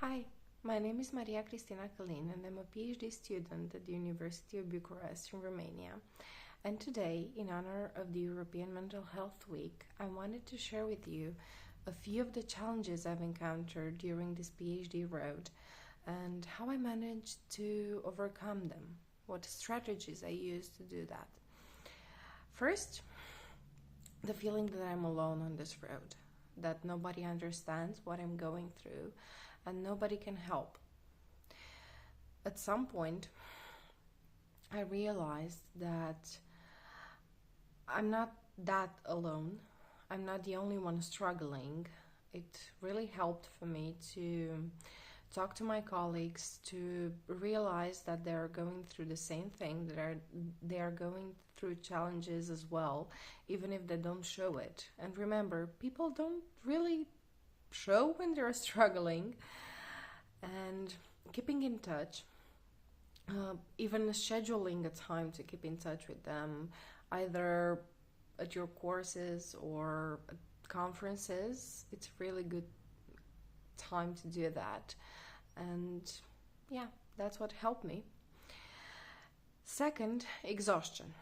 Hi, my name is Maria Cristina Călin and I'm a PhD student at the University of Bucharest in Romania. And today, in honor of the European Mental Health Week, I wanted to share with you a few of the challenges I've encountered during this PhD road and how I managed to overcome them, what strategies I used to do that. First, the feeling that I'm alone on this road, that nobody understands what I'm going through and nobody can help. At some point, I realized that I'm not that alone. I'm not the only one struggling. It really helped for me to talk to my colleagues, to realize that they're going through the same thing, that they are going through challenges as well, even if they don't show it. And remember, people don't really show when they're struggling. And keeping in touch, even scheduling a time to keep in touch with them, either at your courses or at conferences, it's a really good time to do that. And yeah, that's what helped me. Second, exhaustion.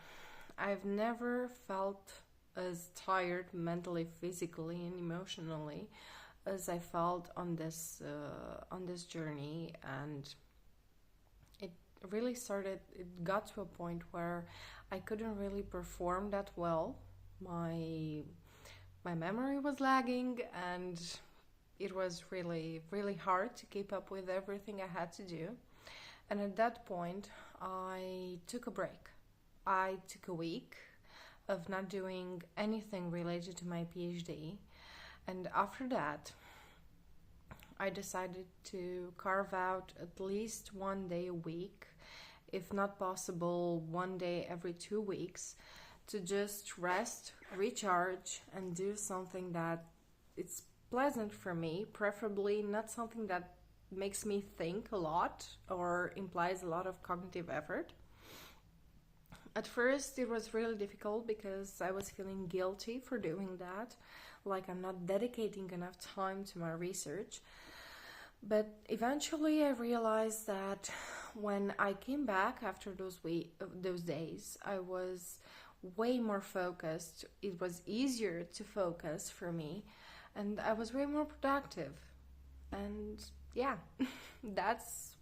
I've never felt as tired mentally, physically, and emotionally as I felt on this journey, and it really started. It got to a point where I couldn't really perform that well. My memory was lagging, and it was really hard to keep up with everything I had to do. And at that point, I took a break. I took a week of not doing anything related to my PhD. And after that, I decided to carve out at least one day a week, if not possible, one day every 2 weeks, to just rest, recharge, and do something that it's pleasant for me, preferably not something that makes me think a lot or implies a lot of cognitive effort. At first, it was really difficult because I was feeling guilty for doing that, like I'm not dedicating enough time to my research. But eventually I realized that when I came back after those days, I was way more focused. It was easier to focus for me, and I was way more productive. And yeah, that's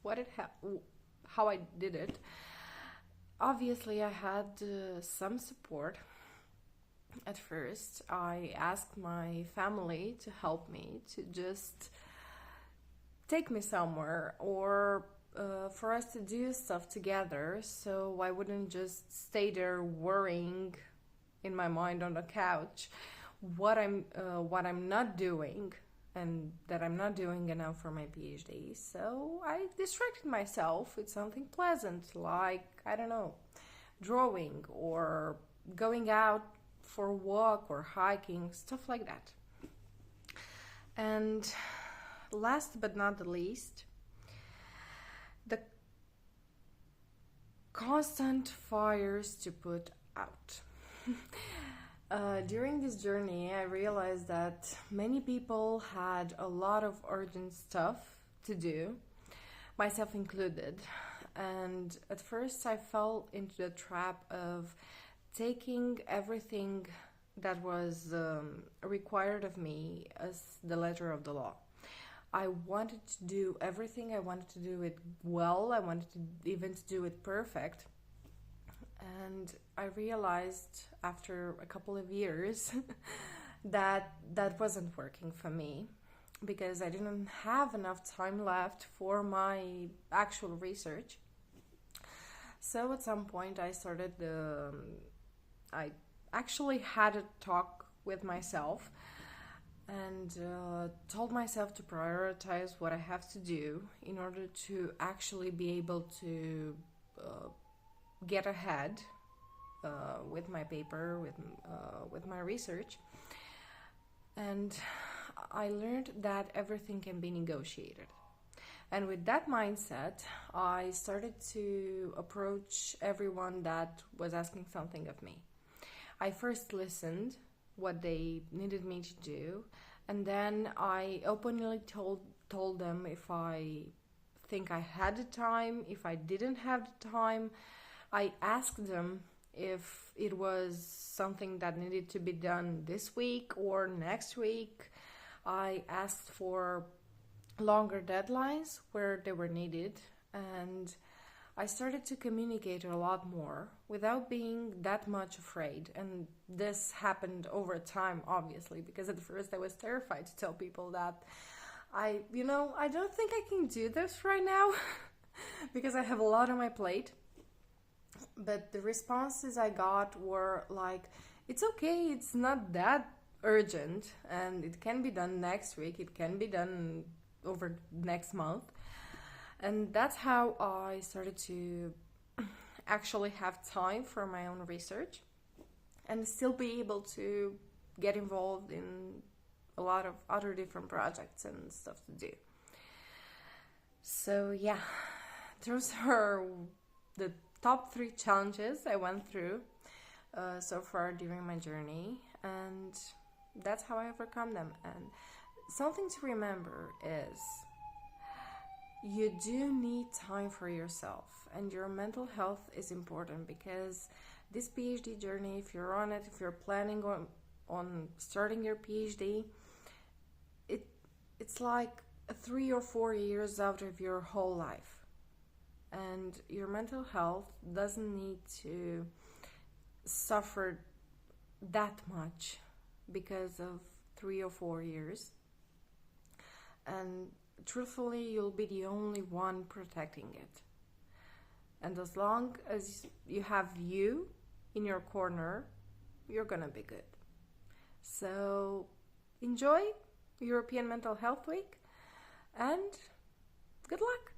how I did it. Obviously, I had some support. At first, I asked my family to help me, to just take me somewhere, or for us to do stuff together, so I wouldn't just stay there worrying in my mind on the couch what I'm not doing, and that I'm not doing enough for my PhD. So I distracted myself with something pleasant, like, I don't know, drawing or going out for a walk or hiking, stuff like that. And last but not the least, the constant fires to put out. During this journey, I realized that many people had a lot of urgent stuff to do, myself included. And at first, I fell into the trap of taking everything that was required of me as the letter of the law. I wanted to do everything. I wanted to do it well. I wanted to even to do it perfect. And I realized after a couple of years that wasn't working for me, because I didn't have enough time left for my actual research. So at some point I actually had a talk with myself and told myself to prioritize what I have to do in order to actually be able to get ahead with my paper, with my research. And I learned that everything can be negotiated. And with that mindset, I started to approach everyone that was asking something of me. I first listened what they needed me to do, and then I openly told told them if I think I had the time, if I didn't have the time. I asked them if it was something that needed to be done this week or next week. I asked for longer deadlines where they were needed, and I started to communicate a lot more without being that much afraid. And this happened over time, obviously, because at first I was terrified to tell people that I don't think I can do this right now because I have a lot on my plate. But the responses I got were like, it's okay, it's not that urgent, and it can be done next week, it can be done over next month. And that's how I started to actually have time for my own research and still be able to get involved in a lot of other different projects and stuff to do. So yeah, those are the top 3 challenges I went through so far during my journey, and that's how I overcome them. And something to remember is you do need time for yourself, and your mental health is important, because this PhD journey, if you're on it, if you're planning on starting your PhD, it's like 3 or 4 years out of your whole life. And your mental health doesn't need to suffer that much because of 3 or 4 years. And truthfully, you'll be the only one protecting it. And as long as you have you in your corner, you're gonna be good. So enjoy European Mental Health Week, and good luck.